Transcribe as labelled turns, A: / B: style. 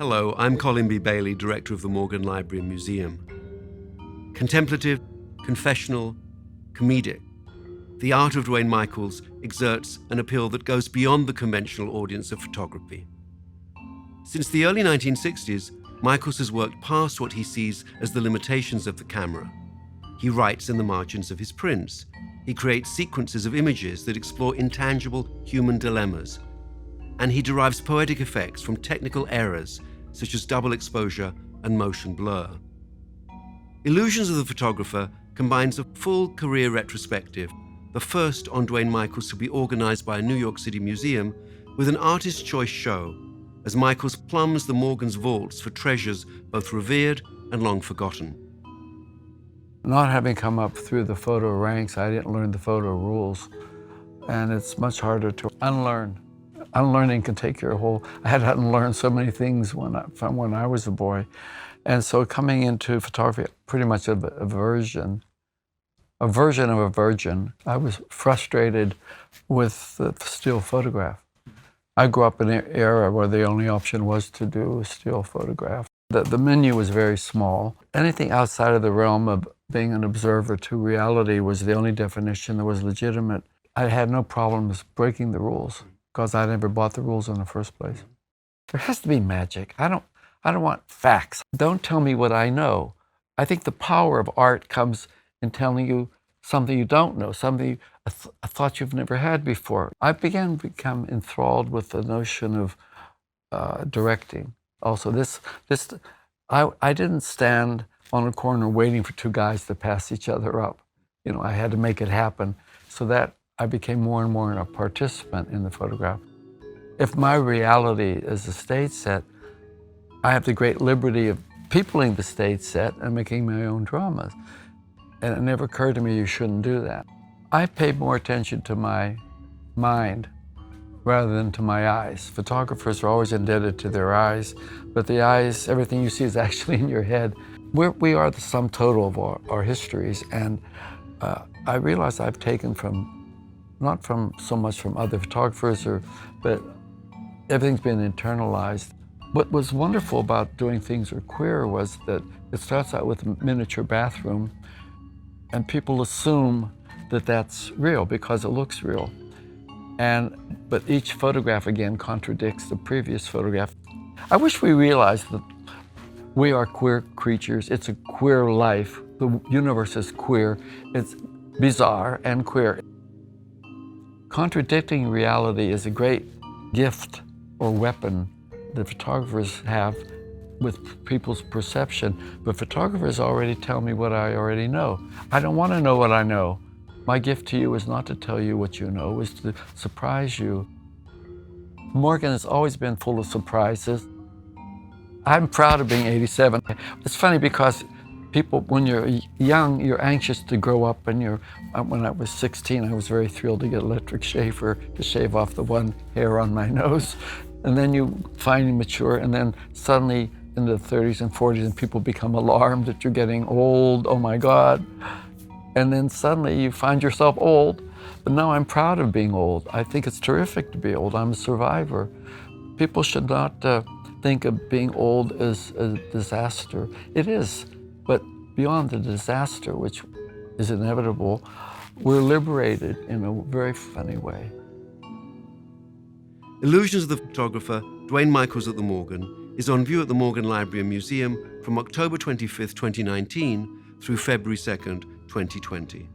A: Hello, I'm Colin B. Bailey, Director of the Morgan Library and Museum. Contemplative, confessional, comedic, the art of Duane Michals exerts an appeal that goes beyond the conventional audience of photography. Since the early 1960s, Michals has worked past what he sees as the limitations of the camera. He writes in the margins of his prints. He creates sequences of images that explore intangible human dilemmas. And he derives poetic effects from technical errors such as double exposure and motion blur. Illusions of the Photographer combines a full career retrospective, the first on Duane Michals to be organized by a New York City museum, with an artist's choice show, as Michals plumbs the Morgan's vaults for treasures both revered and long forgotten.
B: Not having come up through the photo ranks, I didn't learn the photo rules, and it's much harder to unlearn. Unlearning can take your whole, I had to unlearn so many things from when I was a boy. And so coming into photography, pretty much a version of a virgin, I was frustrated with the still photograph. I grew up in an era where the only option was to do a still photograph. The menu was very small. Anything outside of the realm of being an observer to reality was the only definition that was legitimate. I had no problems breaking the rules, because I never bought the rules in the first place. There has to be magic. I don't want facts. Don't tell me what I know. I think the power of art comes in telling you something you don't know, something a thought you've never had before. I began to become enthralled with the notion of directing. Also, I didn't stand on a corner waiting for two guys to pass each other up. I had to make it happen, so that I became more and more a participant in the photograph. If my reality is a stage set, I have the great liberty of peopling the stage set and making my own dramas. And it never occurred to me you shouldn't do that. I paid more attention to my mind rather than to my eyes. Photographers are always indebted to their eyes, but the eyes, everything you see is actually in your head. We are the sum total of our histories, and I realize I've taken not so much from other photographers, but everything's been internalized. What was wonderful about doing things are queer was that it starts out with a miniature bathroom, and people assume that that's real because it looks real. But each photograph again contradicts the previous photograph. I wish we realized that we are queer creatures. It's a queer life. The universe is queer. It's bizarre and queer. Contradicting reality is a great gift or weapon that photographers have with people's perception, but photographers already tell me what I already know. I don't want to know what I know. My gift to you is not to tell you what you know, is to surprise you. Morgan has always been full of surprises. I'm proud of being 87. It's funny because people, when you're young, you're anxious to grow up, and when I was 16, I was very thrilled to get an electric shaver to shave off the one hair on my nose. And then you finally mature, and then suddenly in the 30s and 40s, and people become alarmed that you're getting old, oh my God. And then suddenly you find yourself old. But now I'm proud of being old. I think it's terrific to be old. I'm a survivor. People should not think of being old as a disaster. It is, but beyond the disaster, which is inevitable, we're liberated in a very funny way.
A: Illusions of the Photographer, Duane Michals at the Morgan, is on view at the Morgan Library and Museum from October 25th, 2019 through February 2nd, 2020.